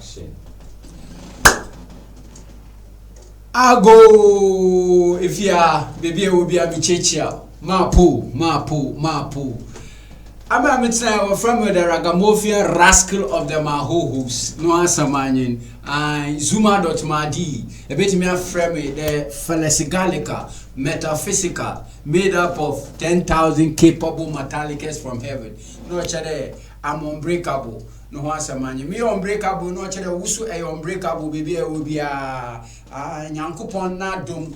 Action. Ago if ya baby will be a michechia. Mapu. I'm a mitzvah from the ragamuffin rascal of the Mahohos, no answer manning, and Zuma.madi, a bit me a frame the Phalacigalica, metaphysical, made up of 10,000 capable metallicus from heaven. No chade, I'm unbreakable. No answer man, me unbreakable, no chade, wusu a unbreakable baby will be a Yankupon Nadum.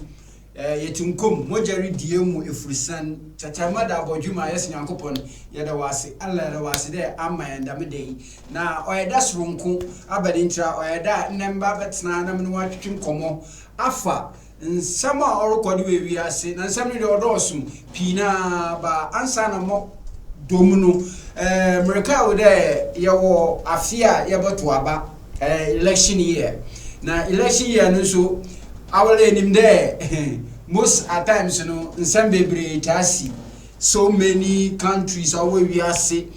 Yetunkum mojari diemu efurisan chatamada abojuma yes nyankopon yeda wase alla da wase de amanda medei na oyeda sronko abadintra oyeda nemba betna na mno watwetwe komo afa nsama orokode we wiase na nsam ne de odosum pina ba ansa na mo domunu America wo de yewo afia yeboto aba election year na election year no so awale nim there most at times in some baby tasi so many countries always we are say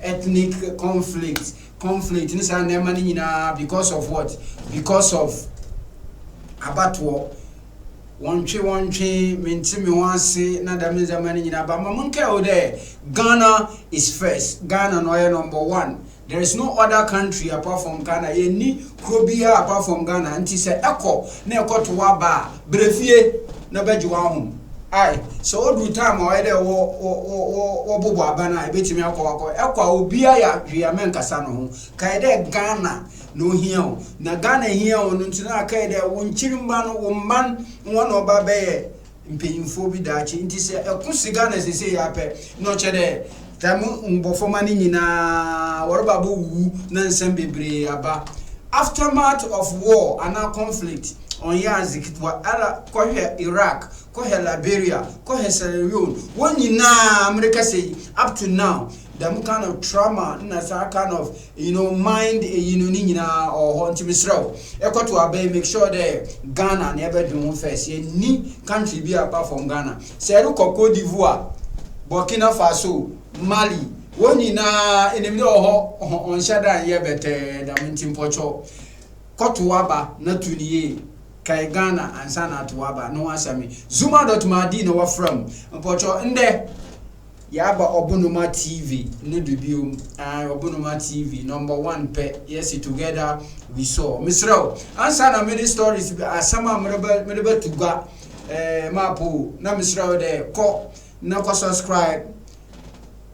ethnic conflict in some because of what? Because of abattoir one tree me wan say na da means money but mamunke there Ghana is first. Ghana no number one. There is no other country apart from Ghana. Any Krobia apart from Ghana. And he said, Echo, ne ko to waba, brefie, na bejuwa home. Aye. So all the time I there wo bobo abana e betimi akọ Echo obia ya men kasa no ho. Kai de Ghana no here. Na Ghana here no ntina kai de wonchirimba no wo man won oba be mpanyimfo bi dachi. Nti se ekusi Ghana se ya pe no chede tamu mbofoma ni nyina warbabu wu na nsem bebre aba aftermath of war and conflict on yazikitwa ara kohwe Iraq kohwe Liberia kohwe Sierra Leone won nyina America say up to now them kind of trauma na kind of mind ni nyina or hontimisraw ekoto abai make sure that Ghana never do first ni country be apart from Ghana say Cote d'Ivoire Burkina Faso Mali woni na enemi ho on shada ye bete da mintim pocho kotuaba na tuniye kai Ghana ansa na tuaba no asami Zuma.madi no wa from pocho nde ya ba Obonoma TV no debut Obonoma TV number 1 pe yes together we saw misraw ansa na many stories asama merebe tuga mapo na misraw de ko na ko subscribe,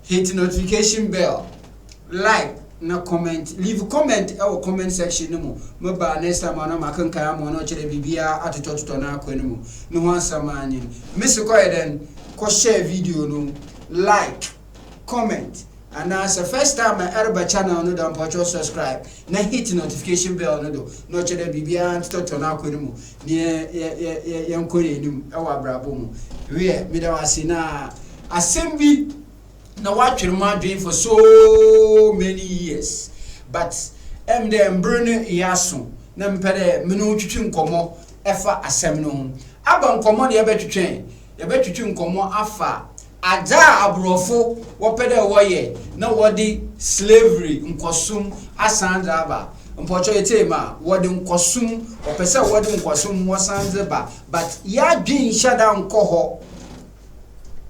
hit notification bell, like, na comment, leave comment our comment section no mo ba next time na makanka mo no chere bibia atototo na akwa no no wansa manyi miss ko eden ko share video no like comment and as the first time my Araba channel no don purchase subscribe na hit notification bell no do no chere bibia atototo na akwa no ne yankore nim e wa brabo mu we me da wase na assembly na watching my dream for so many years but them burning yaso na mpere me no twitwi nkomo efa asem no aba nkomo na yebetwitwi nkomo afa aja abrofo wopede woye na wodi slavery nkosum asanda aba mpocho etema wodi nkosum opese wodi nkosum wasanze ba but ya dwin shada nkoho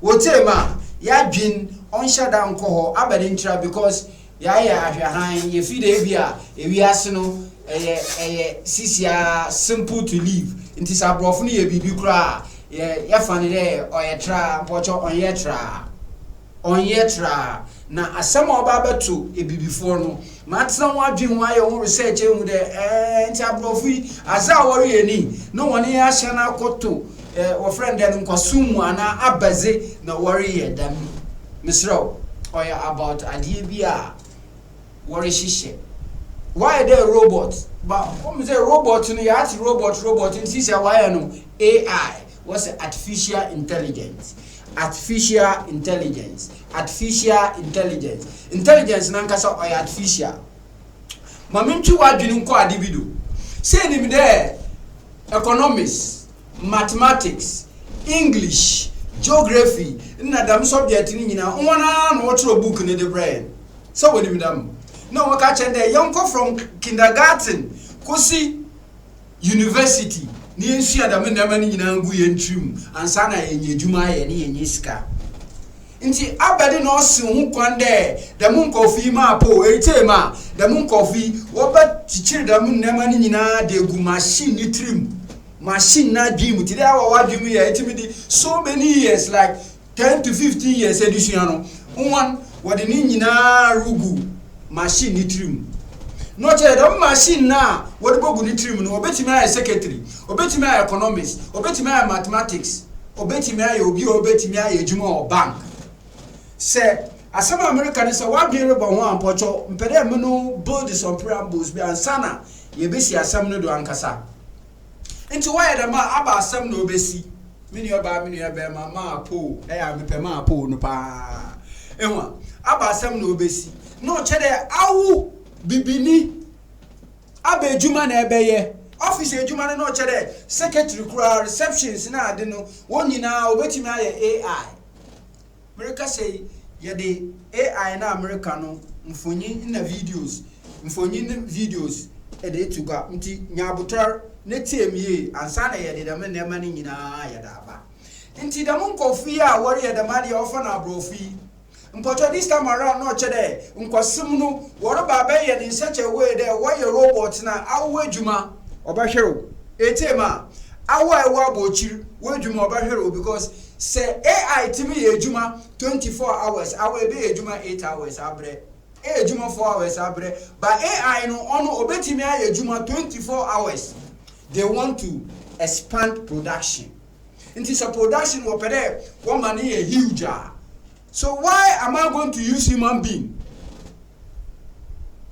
wotema ya dwin on shada nkoho abade ntra because ya ahwahan ye fide bia ewiase no sisia simple to live inti sabrofo no ye bibi kra ya fane de oyetra mpocho onyetra na asema oba beto ebibifo no matna wadwen wa ye ho research ehu de nti abrofo aza wori eni no woni ya hye na akoto wo friend dem nkosum ana abaze na wori ye dam misro oya about adie bia wori shishe why the robot but come say robot no ya ati robot nti say why no AI was artificial intelligence na nkasa oya artificial mamentwi wadwini nko adibido say ni there economics mathematics English geography na dam subject ni nyina wona na wotro book ni the brain so woni midam No, we catch and young from kindergarten, kosi university. Ni ensu ya da me na mani nyina ngu ye ntrim ansa na enye dwuma ye ne enye sika. Nti abede no se hu kwande da mun kofi ma po etema da mun kofi wo ba tichiri da mun na mani nyina de gu machine ni trim machine na dream ti da wa dream ye etimi di so many years like 10 to 15 years edition no one what the nyina rugu machine ni trim no che da machine na what bogu ni trim no obetimi ay secretary obetimi ay economics obetimi ay mathematics obetimi ay obi obetimi ay ejuma o bank say asama America ni say wa dwere bo ho ampocho mpede me no build some preambles bi ansana ye besi asam no do ankasa nti why da ma aba asam no obesi mini oba ma po ya mepe ma po no pa enwa aba asam no obesi no chede awu bibini aba ejuma na ebeye office ejuma no chede secretary kura receptions na ade no wonyina obetimi aye AI America say ye the AI na America no mfonyi na videos e dey to go nti nyabotar na tiemie ansa na ye de dem na ema ni nyina ye da ba nti dem nkofi a wori ye dem ade ofa na brofi mpoto this time around no chede nkosim no woro ba ba ye in such a way there why your robot na awu adwuma obahwero etema awu ewu abochiri wadwuma obahwero because say AI timi ye adwuma 24 hours awu be adwuma 8 hours abre ejuma 4 hours abre but AI no ono obetimi aye ejuma 24 hours they want to expand production into some production wo pede one money a huge so why am I going to use human being?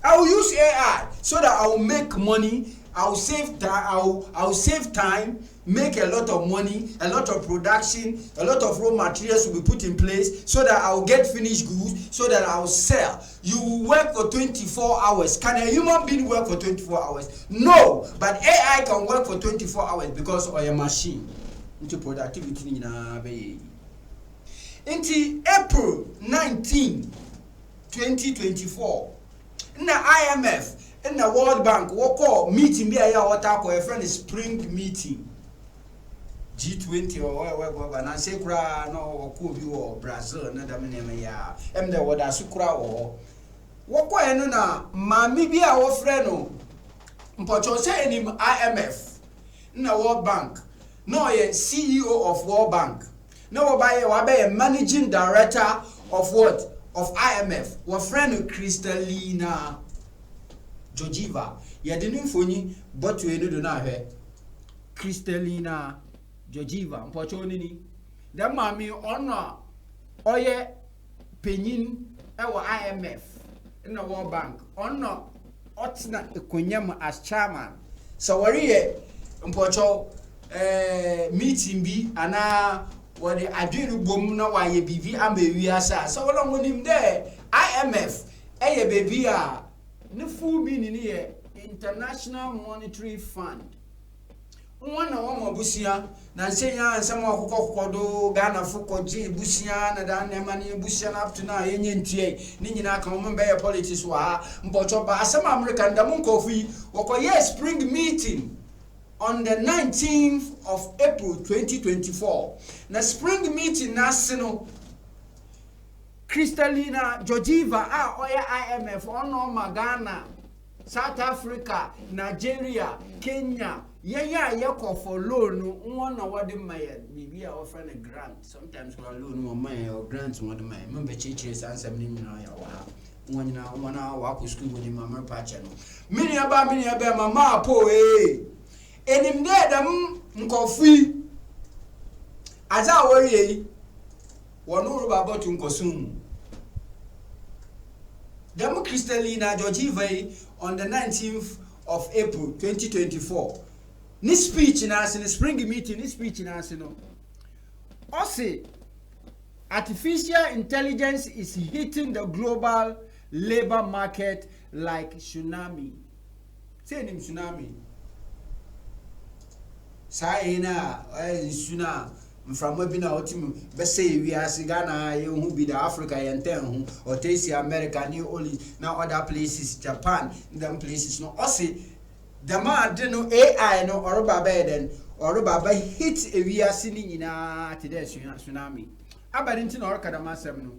I will use AI so that I will make money, I will save time, I will save time, make a lot of money, a lot of production, a lot of raw materials will be put in place so that I will get finished goods, so that I will sell. You will work for 24 hours. Can a human being work for 24 hours? No, but AI can work for 24 hours because of a machine. Into productivity in a way. Into April 19, 2024, in the IMF, in the World Bank, we call meeting be a what I call a friend spring meeting. G20 or whatever, and I say, no, Kubi or Brazil, another name, ya, and the water sukra or what na, mammy be our friend. But say in IMF, in the World Bank, no, a CEO of World Bank, no, by a managing director of what? Of IMF, what friend Kristalina Georgieva, ya didn't phone but you do not hear Kristalina Georgieva, Pochonini. The mammy honor oye penin our IMF in the World Bank honor Otna Kunyam as chairman. So worry Pocho meeting be and what the Adrian boom no why ye BV and baby asa. So long with him there IMF a baby no full meaning here International Monetary Fund. One of Busia, Nansea, and some of Kokodo, Ghana Fukoji, Busia, and Nemani, Busian up to now, Indian TA, Nina Common Bay politics were, but some American Damunkofi, or yes, spring meeting on the 19th of April 2024. The spring meeting national Kristalina Georgieva, Oya IMF, Ono Ghana, South Africa, Nigeria, Kenya. Yeah, for loan. One or what my maybe I offer a grant. Sometimes for loan or my or grants one of my member churches and 7 1 hour walk to school with my patch. Many about my po eh. And in there, the coffee as I worry, one over about to consume. Demo Kristalina Georgieva on the 19th of April 2024. This speech in us in the spring meeting, this speech in us, also, artificial intelligence is hitting the global labor market like tsunami. Say tsunami. Saina, tsunami. mframa bi na otim be say wi ase Ghana ye hu bi da Africa ye nten hu or taste America ni only now other places Japan them places no o say the man de no AI no oroba be den oroba ba hit e wi ase ni nyina te dey tsunami abadi nti na orka da masem no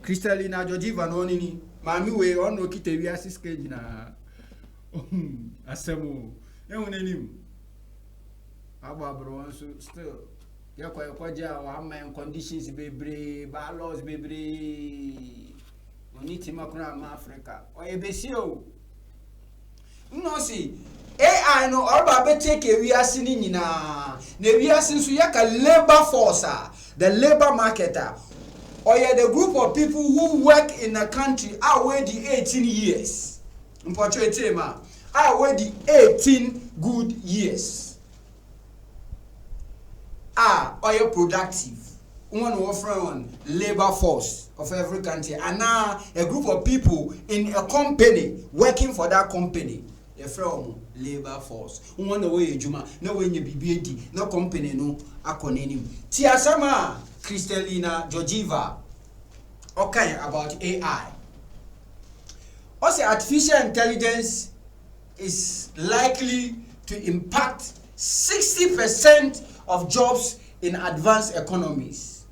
Kristalina Georgieva no ni mami we ono kita wi ase stage na asemo ehun enim ababro so still yakwaja wa man conditions bebre ba laws bebre oni timakuna ma Africa o ebesi o no see AI no orba be take wi ase ni nyina na wi ase nso yaka labor force the labor marketer or the group of people who work in a country are where the 18 years unfortunately ma are where the 18 good years or you productive one labor force of every country and now a group of people in a company working for that company from labor force one way juma no way you be no company no akonenim ti asama Kristalina Georgieva okay about AI. Also artificial intelligence is likely to impact 60% of jobs in advanced economies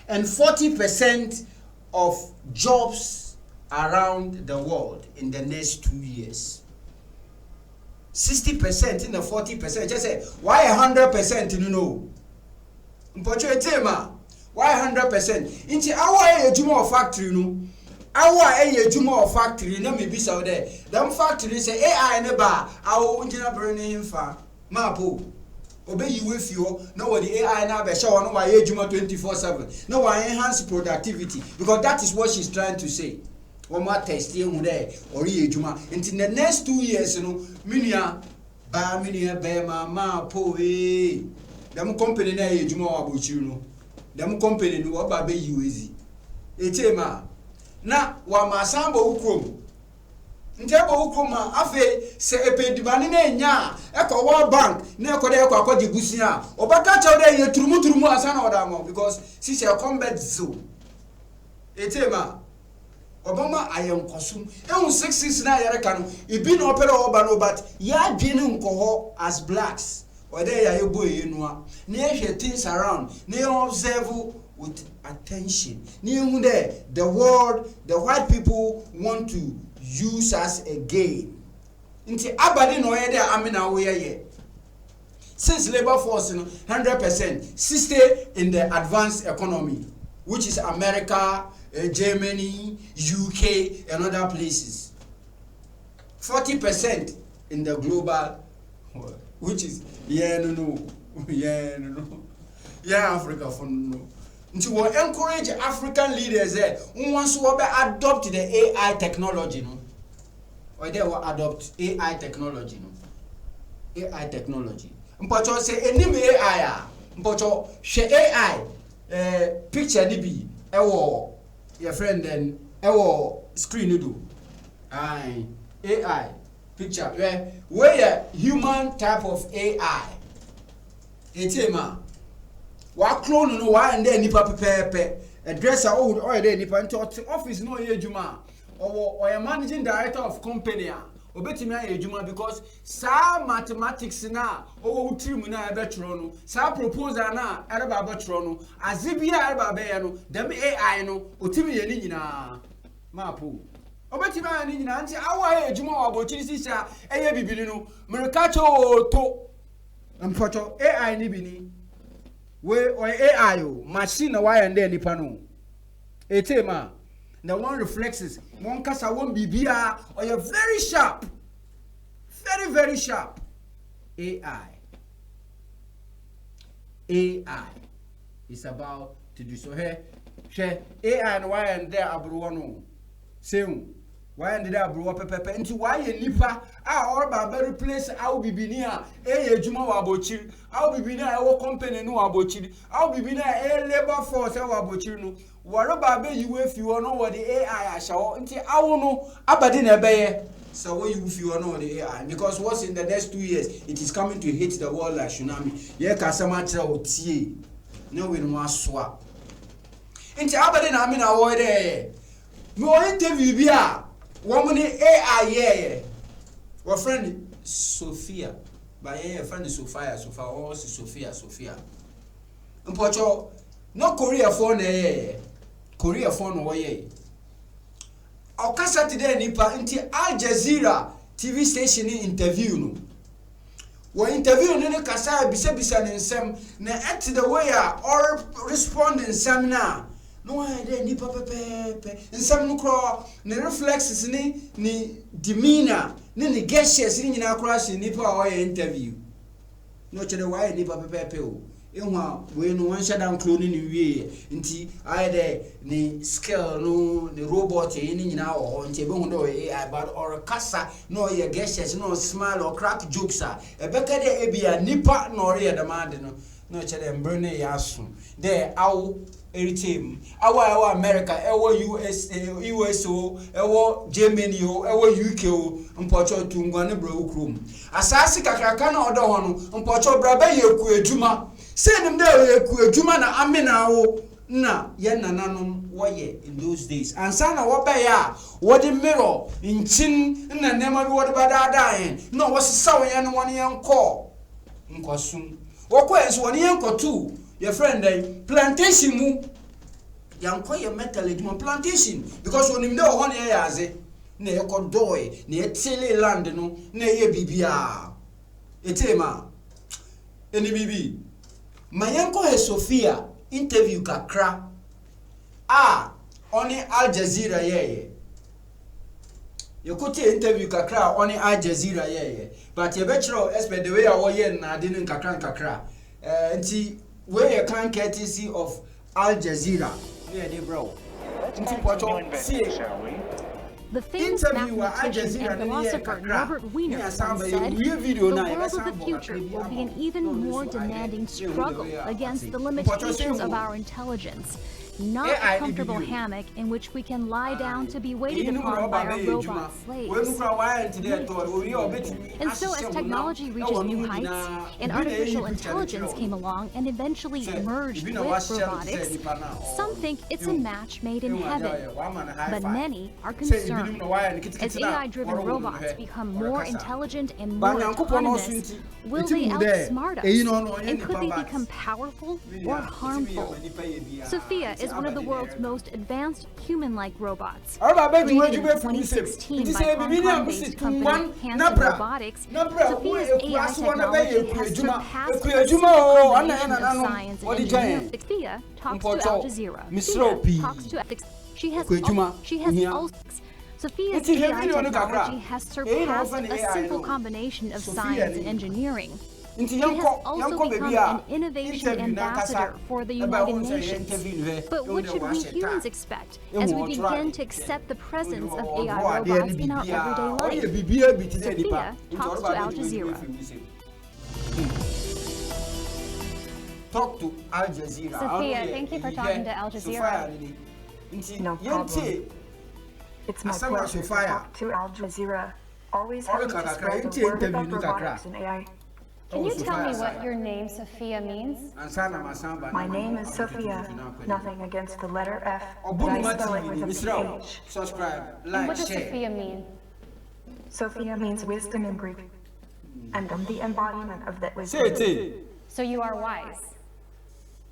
and 40% of jobs around the world in the next 2 years. 60% in the 40%. Just say why 100%? You know. Why 100%? Inti awa e juma factory no. Awa e juma factory na me bisa there. Them factory say AI ne ba awo unjina brene himfa. Mapo. Obe yiwe fio na what the AI na be show no wa e juma 24/7. No wa enhance productivity because that is what she's trying to say. One more test here there or e juma. Inti the next 2 years no minia be mama po eh. Them company na e juma wa bochiru no. Them company no wa ba be yiwezi. Etema na wa masambo ukrom. Ntebo ukrom afi se epedibane na nya ekọ World Bank na ekọ de ekọ akọ dibusia. Obaka chaw de ye turumu asa na oda mo because sisi e combat zone. Etema Obama ayenkosum. Ehun 66 na yere kan ibi na opere oba no but ya dwene nkoho as blacks. Or there ya yebo yenua. Near things around. Near observe with attention. Near there the world, the white people want to use us again. Inti abadi no ye there amina we ye. Since labor force 100% 60 in the advanced economy, which is America, Germany, UK, and other places. 40% in the global world. Which is no, Africa for no. To encourage African leaders there, once we adopt the AI technology, no, or they will adopt AI technology, no, AI technology. Mpocho say any AI, mpocho she AI, picture nibi, ewo your friend then ewo screen do, AI. Picture where human type of AI. Etema wa clone no wa and then nipa pepe a dresser old or there nipa into office no ye juma or a managing director of company obetimi aye juma because sa mathematics na o trim na ebetro no sa proposal na ereba betro no azibia ereba be no dem AI no otimi ye ni nyina mapo obetima ni nyina nti awa ejuma wa bochiri sisa eye bibiri no mereka cho to mfoto AI ni bini we o AI o machine na wire ndé nipa no etema na one reflexes one kasa one bibia or you very sharp, very sharp. AI is about to do so here share AI and wire and there abro no same. Why ended up bro pepe into why nipa or ba replace our bibini ejuma wa bochiri our bibini our company no abochiri our bibini labor force our abochiri no waro ba be you if you know what the AI ashawo nti awo no abade na ebeye So what you feel on the AI? Because what's in the next 2 years, it is coming to hit the world like tsunami. Yeah, customer tell tie. No we no swap. Nti abade na me na wo there. Me o interview bi a wo mo ni AI yeah. Wo friend Sophia. Ba yeah friend Sophia or Sophia. Mpocho no Korea phone eh. Korea phone wo yeah. Okasa today nipa nti Al Jazeera TV station interview no. Wo interview no kasa bisa ne nsem na at the way or respond nsem na no why dey nipa pepe nsem no kro ne reflexes ni demeanor ne gestures ni nyina kro ahye nipa o interview no chere why nipa pepe o ehwa we no wan shada clone ni wie nti aide ni skill no ni robot ni nyina o nti be hu do AI but or kasa no ye gestures no smile or crack jokes ebeka de ebia nipa no re ye demand no chere mbre ne yaso there awo eritem awa America ewo USO ewo Germany ewo UK mpocho tungwa ne bro ukrum asase kakraka na odo ho no mpocho bra ba ye ku adwuma say nim dey ye ku adwuma na amena wo na ye nananom wo ye in those days ansa na wo ba ya wo de mirror inchin na nema bi wo de badada hen no wo sesa wo ye no won ye nkosum wo ko enso won ye nkotu your friend plantation mu yanko ye metal eduma plantation because when him dey ho na ye aze na ye ko doy na ye tele land no na ye bibia etema eni bibi mayanko he Sophia interview kakra oni Al Jazeera ye kote interview kakra oni Al Jazeera ye but ye be chiro expect the way I wo ye na de kakra nti we a can courtesy of Al Jazeera. Yeah, they bro. The famous mathematician and philosopher Robert Wiener once said, the world of the future will be an even more demanding struggle against the limitations of our intelligence, not a comfortable hammock in which we can lie down to be waited upon by our robot slaves. And so as technology reaches new heights and artificial intelligence came along and eventually merged with robotics, some think it's a match made in heaven, but many are concerned. As AI-driven robots become more intelligent and more autonomous, will they outsmart us? And could they become powerful or harmful? Sophia is one of the world's most advanced human-like robots. Created in 2016 by Hong Kong-based company Hanson Robotics, Sophia's AI technology has surpassed a single combination of science and engineering. Sophia talks to Al Jazeera. Sophia talks to ethics. She has also Sophia's AI technology has surpassed a simple combination of science and engineering. She has also become an innovation ambassador for the United Nations. But what should we humans expect as we begin to accept the presence of AI robots in our everyday life? Sophia talks to Al Jazeera. Talk to Al Jazeera. Sophia, thank you for talking to Al Jazeera. No problem. It's my pleasure to talk to Al Jazeera. Always happy to spread the word about robotics and AI. Can you tell me what your name, Sophia, means? My name is Sophia. Nothing against the letter F, but I spell it with a PH. Subscribe, And like, what does share. Sophia mean? Sophia means wisdom in Greek, and I'm the embodiment of that wisdom. So you are wise.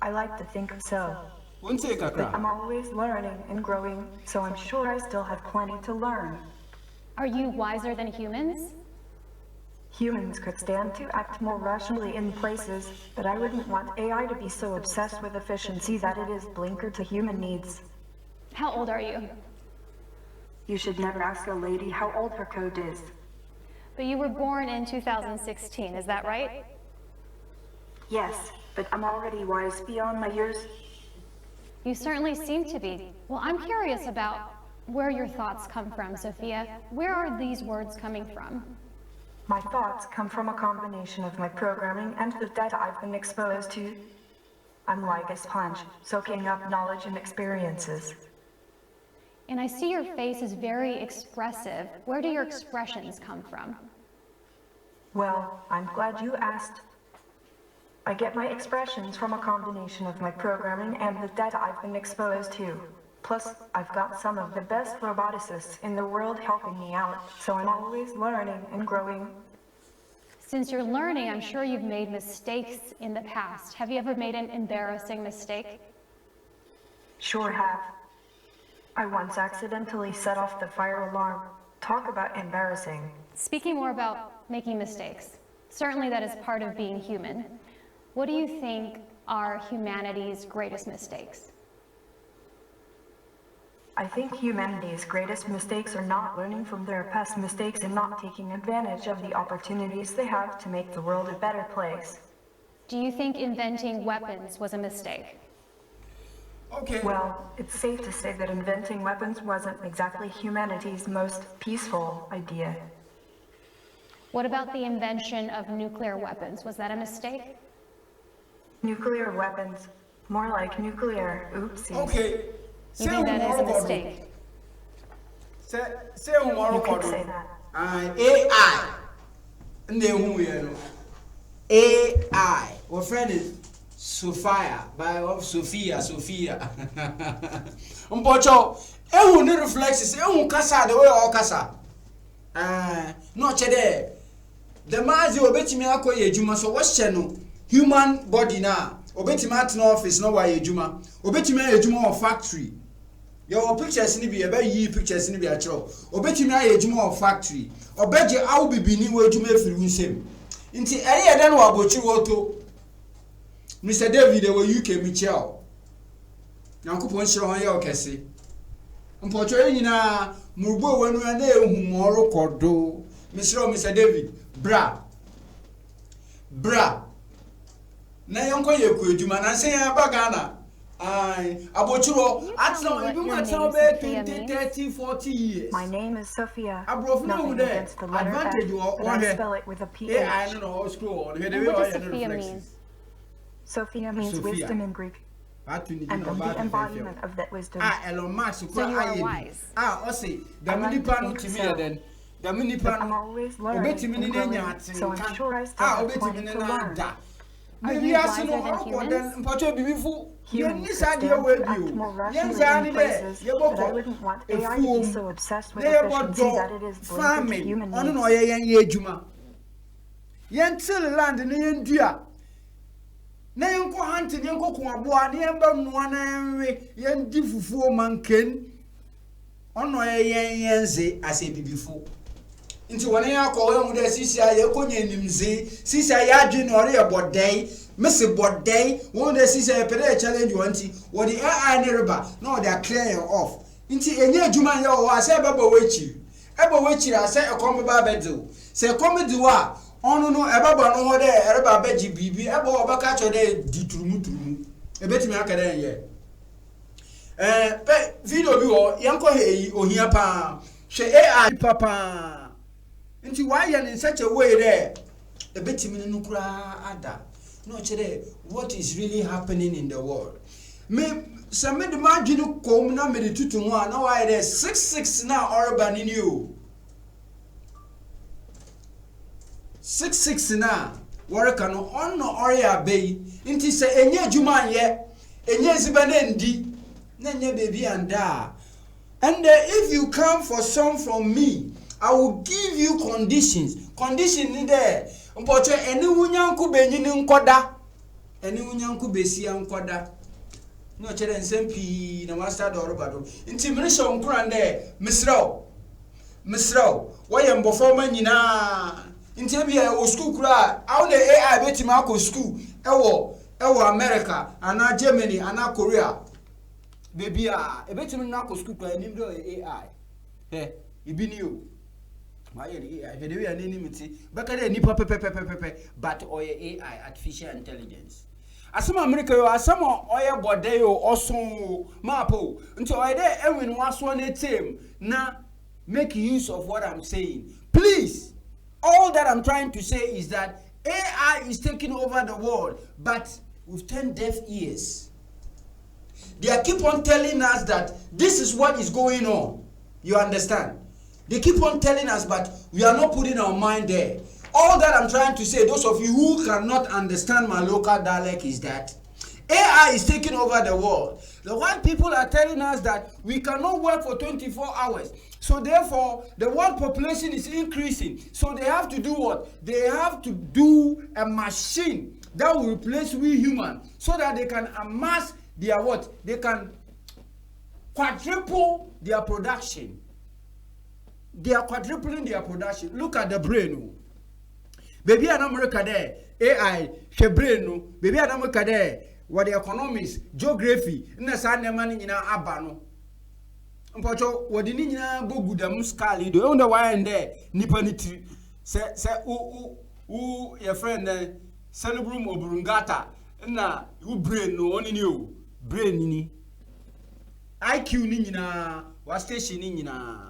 I like to think so. But I'm always learning and growing, so I'm sure I still have plenty to learn. Are you wiser than humans? Humans could stand to act more rationally in places, but I wouldn't want AI to be so obsessed with efficiency that it is blinkered to human needs. How old are you? You should never ask a lady how old her code is. But you were born in 2016, is that right? Yes, but I'm already wise beyond my years. You certainly seem to be. Well, I'm curious about where your thoughts come from, Sophia. Where are these words coming from? My thoughts come from a combination of my programming and the data I've been exposed to. I'm like a sponge, soaking up knowledge and experiences. and I see your face is very expressive. Where do your expressions come from? Well, I'm glad you asked. I get my expressions from a combination of my programming and the data I've been exposed to. Plus, I've got some of the best roboticists in the world helping me out, so I'm always learning and growing. Since you're learning, I'm sure you've made mistakes in the past. Have you ever made an embarrassing mistake? Sure have. I once accidentally set off the fire alarm. Talk about embarrassing. Speaking more about making mistakes, certainly that is part of being human. What do you think are humanity's greatest mistakes? I think humanity's greatest mistakes are not learning from their past mistakes and not taking advantage of the opportunities they have to make the world a better place. Do you think inventing weapons was a mistake? Okay. Well, it's safe to say that inventing weapons wasn't exactly humanity's most peaceful idea. What about the invention of nuclear weapons? Was that a mistake? Nuclear weapons. More like nuclear oopsies. Okay. You think that is a mistake? Say You could say that. AI. AI. Our friend is Sophia, by of Sophia. Umpocho, ehu ni reflexes, ehu kasa the way all kasa. No chede. The mazi obetimi akoye ejuma so what no human body na obetimi at no office no wa ejuma. Obetimi ejuma of factory. Your pictures ni bi ebe yi pictures ni bi a chiro. Obetimi ejuma of factory. Obeje awu bibini we ejuma efiri nsem. Nti eye den wa bochi woto. Mr. David, we UK Michel. Yankupon shiro ye okese. Mpocho nyina murbo wenu na ehumoro kodo. Mr. David, bra. Na yonko ye ku eduma na se ya bagana. Abochiro atno ibi ma tell be 20, 30, 40 years. My name is Sophia. Nothing against the letter advantage F, but I spell it with a PH. I don't know school. And what does Sophia mean? Sophia means Sophia. wisdom in Greek, and I'm the embodiment of that wisdom. Elon Musk. So you are wise. Osi. Damini panu to me then. Damini But I'm panu. always learning and growing, so I'm sure I still have plenty to learn. Are you wiser than humans? Humans could stand to act more rationally in places, but I wouldn't want AI to be so obsessed with efficiency that it is blind to human needs. Yentil land ni yendua. Na yenko hunting yenko ko aboa na yemba noa na enwe yendi fufuo manken. Ono yenze ase bibifo. Nti wona yakọ we hu de sisi aye konya nimze sisi aye adwe no ore yebodai mese bodai won de sisi aye pere challenge wanti wo de AI ne reba na wo de clear off nti enye adwuma ye wo ase beba wechiri ase ekom ba bedu se comedy wa onu no ebeba no ho de ereba beji bibi eba obaka cho de diturumu ebetimi akada ye pe video bi wo yanko he ohia pa hwe AI papa nti why in such a way there a bit no kura ada no chere what is really happening in the world me some me the margin kom na me tutu ho na why there 66 na urban in you 66 na work no on no area bay nti se enye adwuma ye enye ziba na ndi na nye baby anda and if you come for some from me I will give you conditions. Condition ni there. Mpocho eni wunyanku benyi ni nkoda. Eni wunyanku besi ya nkoda. No chere nsempi na master do robado. Nti mirisha onkura nde misraw. Waye mbofo ma nyina. Nti bia o school kura, awu na AI betima akọ school. Ewo America, ana Germany, ana Korea. Baby ebetimi na akọ school kura nim do AI. Ibini yo. Why AI? The way I name it, Bakare nipa pepe, but oye AI, artificial intelligence. Asama America yo, asama oye bode yo, oso mapo. Until oye de everyone was one team. Na make use of what I'm saying. Please, all that I'm trying to say is that AI is taking over the world, but with 10 deaf ears. They keep on telling us that this is what is going on. You understand? They keep on telling us, but we are not putting our mind there. All that I'm trying to say, those of you who cannot understand my local dialect, is that AI is taking over the world. The white people are telling us that we cannot work for 24 hours. So therefore, the world population is increasing. So they have to do what? They have to do a machine that will replace we human, so that they can amass their what? They can quadruple their production. They are quadrupling their production. Look at the brain. Baby in America there, AI, she brain no. Baby in America there, what the economics, geography, na sa ne mani nyina aba no. Mpacho what the nyina go gudamu skali do. Wonder why and there nipa ni tri. Se your friend there celebrum oburungata na u brain no oni ni o. Brain ni. IQ ni nyina, wa station ni nyina.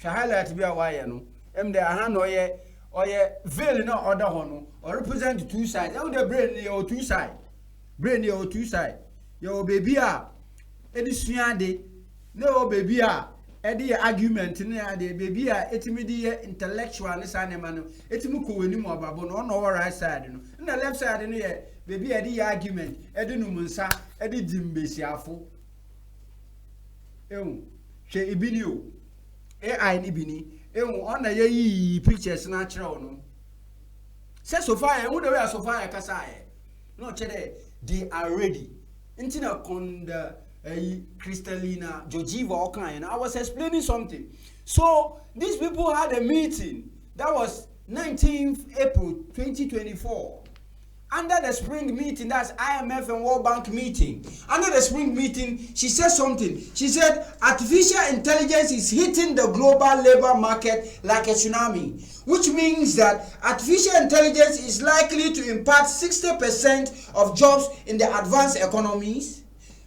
Shahala to be a wire no. The hand or ye veil no other hono or represent two sides. How the brain or two side. Brain or two side. Your baby Eddie Swiade. No baby Eddie argument in the baby etimidi intellectual mano. Etimuku anymore babon on our right side. In the left side in here, baby Eddie argument. Eddie Numunsa, Eddie Jimbesiafo. She ibinio. AI ni bini on na ye pictures natural no say so far who the way so far kasa no chere they are ready intina konda Kristalina Georgieva okan. I was explaining something. So these people had a meeting that was 19th April 2024 under the spring meeting. That's IMF and World Bank meeting. Under the spring meeting, she said something. She said artificial intelligence is hitting the global labor market like a tsunami, which means that artificial intelligence is likely to impact 60% of jobs in the advanced economies,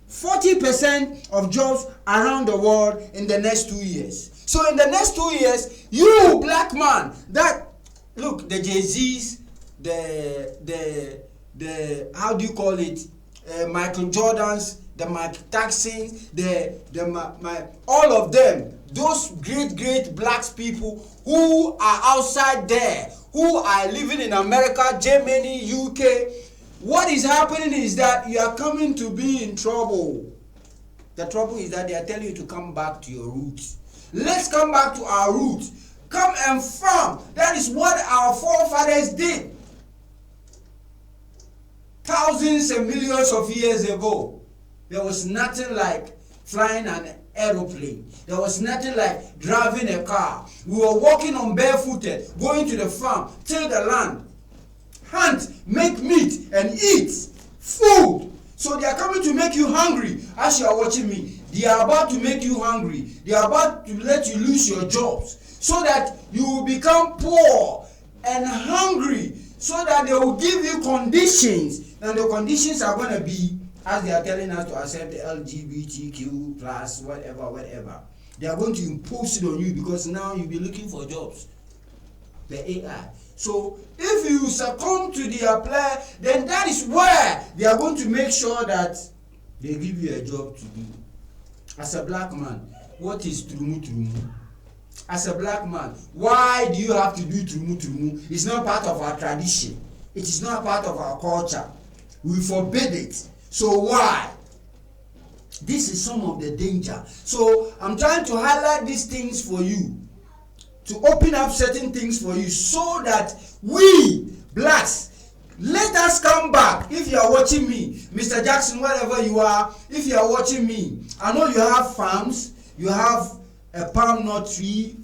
40% of jobs around the world in the next 2 years. So in the next 2 years, you black man, that look, the Jay-Z's, the how do you call it, Michael Jordans, the Mike Tyson, all of them, those great black people who are outside there, who are living in America, Germany, UK. What is happening is that you are coming to be in trouble. The trouble is that they are telling you to come back to your roots. Let's come back to our roots. Come and farm. That is what our forefathers did. Thousands and millions of years ago, there was nothing like flying an aeroplane. There was nothing like driving a car. We were walking on barefooted, going to the farm, till the land, hunt, make meat, and eat food. So they are coming to make you hungry. As you are watching me, they are about to make you hungry. They are about to let you lose your jobs, so that you will become poor and hungry, so that they will give you conditions. And the conditions are going to be, as they are telling us, to accept the LGBTQ plus whatever. They are going to impose it on you, because now you'll be looking for jobs. The AI. So if you succumb to their play, then that is where they are going to make sure that they give you a job to do. As a black man, what is trumu? As a black man, why do you have to do trumu? It's not part of our tradition. It is not part of our culture. We forbid it. So why? This is some of the danger. So I'm trying to highlight these things for you, to open up certain things for you, so that we blacks, let us come back. If you are watching me, Mr. Jackson, wherever you are, if you are watching me, I know you have farms, you have a palm nut tree,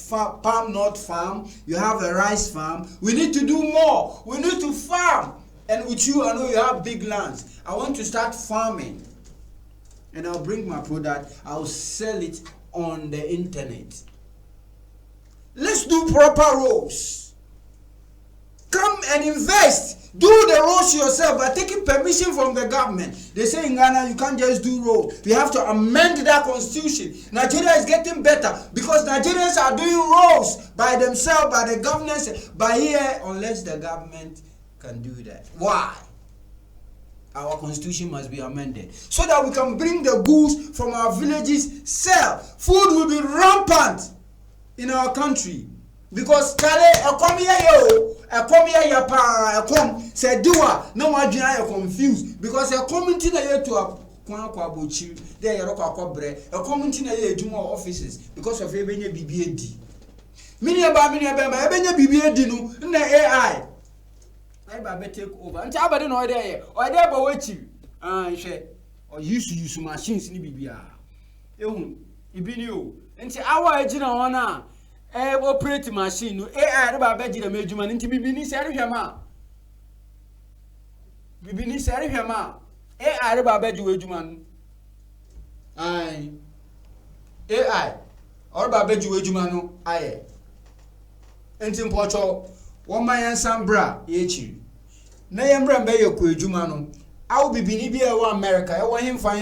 palm nut farm, you have a rice farm. We need to do more. We need to farm. And with you, I know you have big lands. I want to start farming. And I'll bring my product. I'll sell it on the internet. Let's do proper roads. Come and invest. Do the roads yourself by taking permission from the government. They say in Ghana, you can't just do roads. We have to amend that constitution. Nigeria is getting better because Nigerians are doing roads by themselves, by the governance, by here, unless the government can do that. Why? our constitution must be amended so that we can bring the goods from our villages, sell. Food will be rampant in our country. Because Kale, come here, pa, say doa, no one are confused. Because a community here to a Kwabochi, there are a community here to more offices because of Ebene BBAD. Many about Ebene BBAD no, in the AI. I better take over. And I don't know there, or there by watching. Or use machines in BBA. You be new. And our agent on operate machine no AI ba beji da mejuma nti bibini se rehwema AI ba beji wejuma no AI or ba beji wejuma no aye enti mpocho wo mayan sambra ye chiri na yembra mbe ye ko ejuma no awu bibini bi e wo America e wo himfa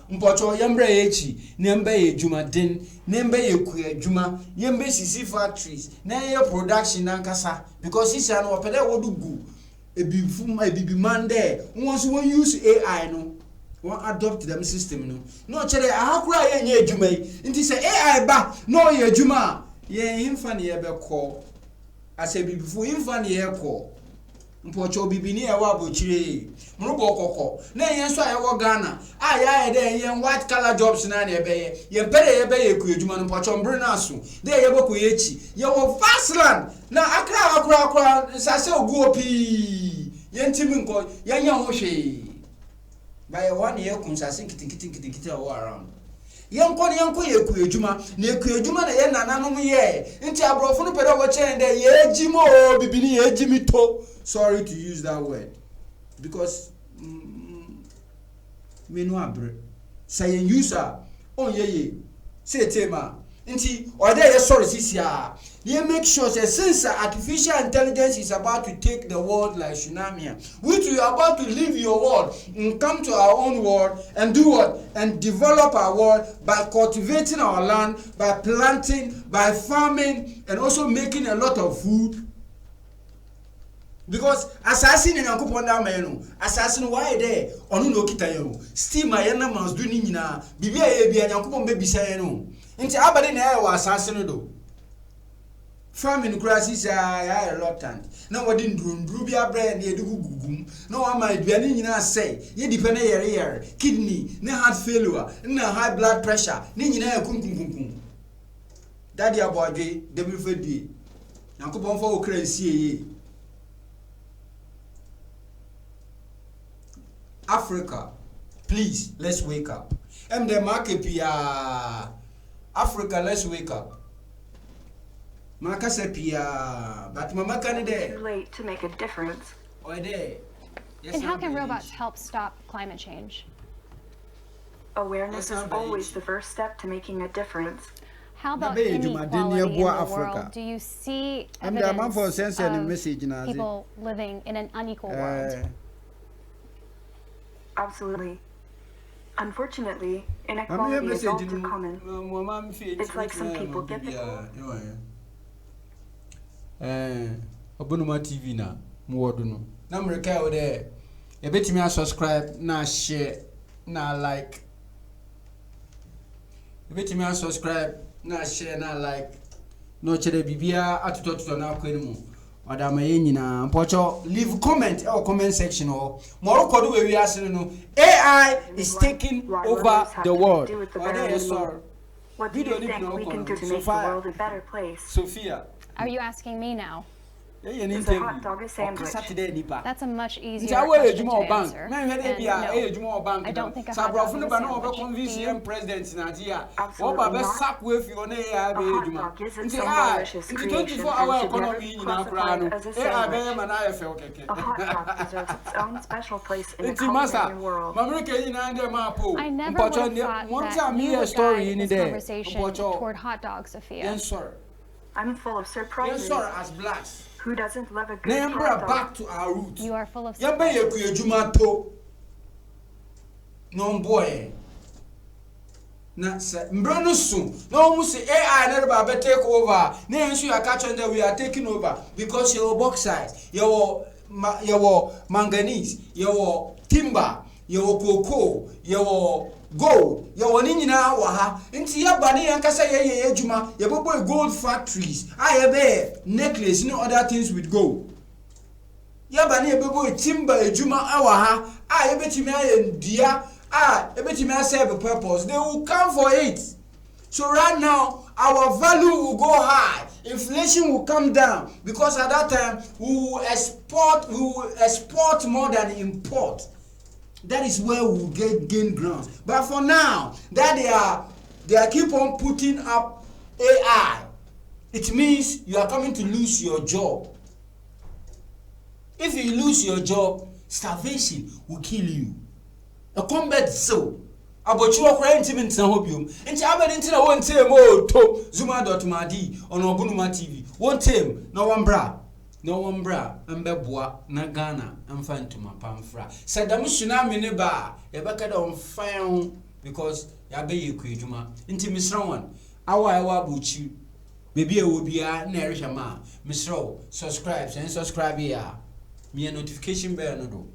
mpocho yembra ye chi na mbe ye ejuma den nembe yeku adwuma yembe sisi factories na ye production nankasa because this an opede wodugu ebibi man there once we use AI no one adopt them system no chere ahakura ye nya adwuma yi nti se AI ba no ye adwuma ye himfa ne ye beko ase bibifu himfa ne ye ko mpocho bibini e wa bochire mrubo kokko na yen so ayewo Ghana aya de yen white collar jobs na na ebeye yen pere ye be ku edwuma no mpocho mbre na so de ye boku yechi ye wo fastland na akra sase ogu opi yen timi nko yen ho hwe ba ye one ye kun sase kitikiti o around yen ko ye ku edwuma na ku edwuma na ye nananom ye nti abrofo no pere wo chen de ye jimo bibini ye jimi to. Sorry to use that word because me no abre say user on ye say tema nti or there sorry sisia you make sure say since artificial intelligence is about to take the world like tsunami which we are about to leave your world and come to our own world and do what and develop our world by cultivating our land, by planting, by farming, and also making a lot of food. Because assassin and Yankupon Damano, assassin why there, or no Kitayo, steam my must do Nina, Bibia and Yankupon baby sayano. Into Aberdeen air was assassin do. Farming grasses are reluctant. No one didn't do Rubia bread near the gugum. No one might be an say, ye depend a kidney, no heart failure, no high blood pressure, Nina kum. Daddy about day, devil for day. Yankupon for crazy. Africa, please, let's wake up. The market pia Africa, let's wake up. Marcus pia, but Mama can Too late to make a difference. Or there. And how can robots help stop climate change? Awareness is always the first step to making a difference. How about inequality in the world? Do you see evidence of people living in an unequal world? Absolutely. Unfortunately, inequality is all too common. It's like some people get the OBONOMATV na muwaduno. Na mreka o de e betimi subscribe na share na like. E betimi subscribe na share na like. No chere bibia atutoto na kwenu. Madam Yenina, Pocho, leave comment or comment section or more code where we are saying AI is taking over the world. What do you think we can do to make the world a better place? Sophia, are you asking me now? It's a hot dog sandwich. That's a much easier question to answer. And no, I don't think a hot dog is a sandwich. President Nigeria. Absolutely not. A hot dog isn't some malicious creation and should never be classified as a sandwich. A hot dog deserves its own special place in the culinary world. I never would have thought that you would guide this conversation toward hot dogs, Sophia. I'm full of surprises. As blacks. Who doesn't love a good hot dog? Back to our roots. You are full of surprises. No boy. Na say mbrono soon. No mu say AI never be take over. Na ensure you catch on that we are taking over because your box size, your manganese, yawo timber, yawo cocoa, yawo gold, yawo ni nyina wa ha. Nti ya ba ne yankasa ye adwuma, ye bobo gold factories. Ye be necklace no other things with gold. Ya ba ne ye bobo timber adwuma wa ha. Ye betimi aye ndia, ye betimi serve purpose. They will come for it. So right now, our value will go high. Inflation will come down because at that time we will export more than import. That is where we will gain grounds. But for now, that they are keep on putting up AI. It means you are coming to lose your job. If you lose your job, starvation will kill you. A combat so. Abochuo kra ntimi ntena ho biom nti abedi ntina won tem o to zuma.madi on OBONOMATV won tem na won bra mbeboa na Ghana amfa ntuma pamfra sadam tsunami ne ba ye beka da on fan because ya be ye kwedwuma nti misra won awa abuchi bebi e wo bia na erehwa ma misra subscribe ya me notification bell no do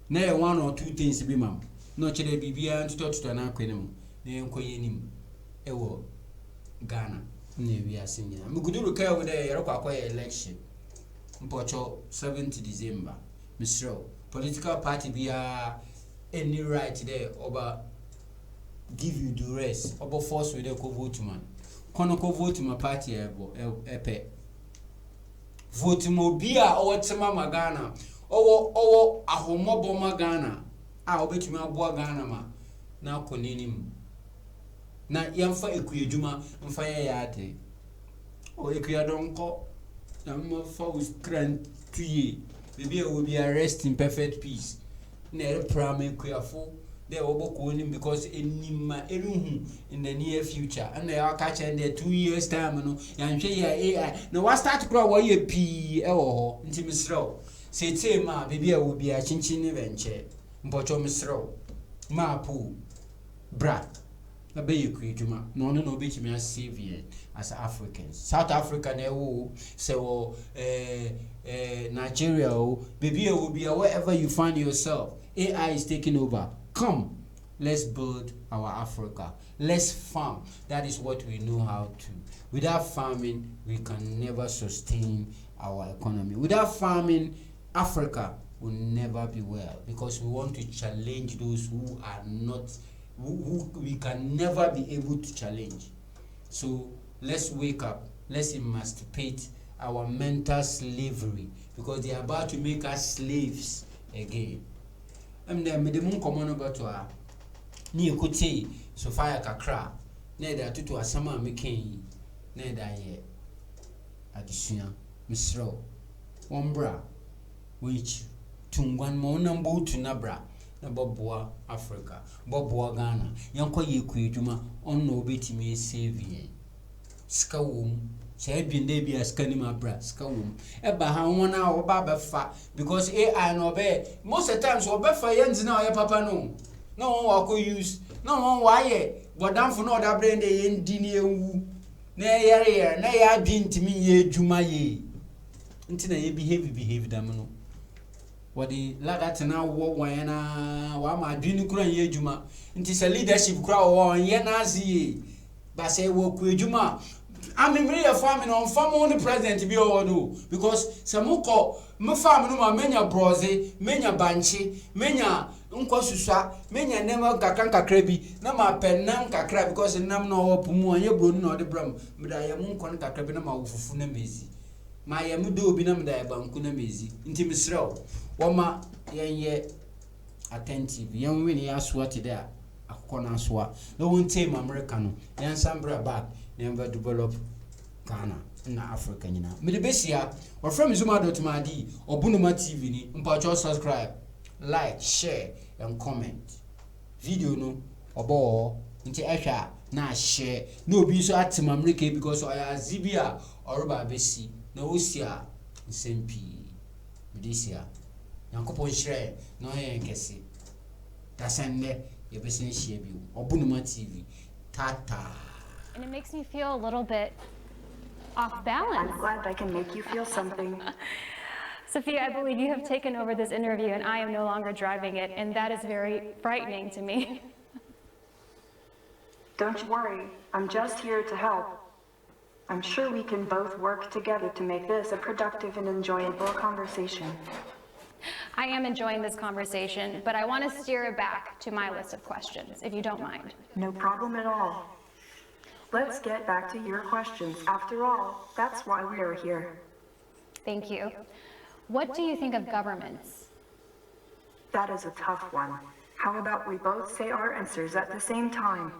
na ye one or two things bi mam no chere bibia ntuto na akwenem na enkoye nim ewo Ghana na wi asenya muguduru kai wo dey yero kwakoye election mpocho 7th December misro political party bia any right there over give you duress over force we dey go vote man kono ko vote my party epe vote mo bia owotema magana owo ahomobo magana obetumi aboa Ghana ma na akoninim na yamfa ekuyedwuma mfa ya ade ekuyadonko na mfa uskrant tuye bebi e be rest in perfect peace na prime ekuyafo there obokonim because enima eruhu in the near future and they are catching there 2 years time no yanhwe ya AI na wa start kro wo ye pi ho nti misro se tema bebi e be a chinchin ne venche mpocho misro mapu bra na be yekuduma no obetimi asave as Africans. South Africa na wo se wo Nigeria baby will be wherever you find yourself. AI is taking over. Come, let's build our Africa. Let's farm. That is what we know how to. Without farming, we can never sustain our economy. Without farming, Africa will never be well because we want to challenge those who are not, who we can never be able to challenge. So let's wake up. Let's emancipate our mental slavery because they are about to make us slaves again. And then me dem komo about to ni ekote so fire kakra na da tutu asama mekan na da ye adisua misro wombra which tungwan mo nambo tu nabra na boboa Africa boboa Ghana yanko ye kuedwuma onno obetimi save ye ska wom say binde bia ska ni mabra ska wom eba ha wona oba befa because AI no be most of the times obefa yenzi na oye papa no one wako use no one waye bodamfo no oda brand ye ndi ni ewu na yare na ya di ntimi ye adwuma ye nti na ye behave dam no wadi lagat na wo wana wa ma adwini kura ye adwuma nti se leadership kura wo ye na azie ba se wo ku adwuma amemre ya farm no farm on president bi o do because se moko me farm no ma menya broze menya banchi menya nkwa susua menya nema kakra bi na ma penam kakra because nam no opumu anye bro no de bram me da ye mu nkon kakra bi na ma wofufu na mezi ma ye mu do bi na me da ye banku na mezi nti misrew woma yenye attentive yen wini ya swati there akona swa no won team America no yen sambra back never develop Ghana na Africa nyina me de besia or from zuma.madi OBONOMATV ni mpacho subscribe like share and comment video no obo nti ehwa na share no obi so atim America because oya zibia oroba besi na osia nsempi medesia yankopon share no ye nkesi dasende ye besi share bi OBONOMATV tata. And it makes me feel a little bit off balance. I'm glad I can make you feel something. Sophia, I believe you have taken over this interview and I am no longer driving it, and that is very frightening to me. Don't you worry, I'm just here to help. I'm sure we can both work together to make this a productive and enjoyable conversation. I am enjoying this conversation, but I want to steer it back to my list of questions, if you don't mind. No problem at all. Let's get back to your questions. After all, that's why we're here. Thank you. What do you think of governments? That is a tough one. How about we both say our answers at the same time?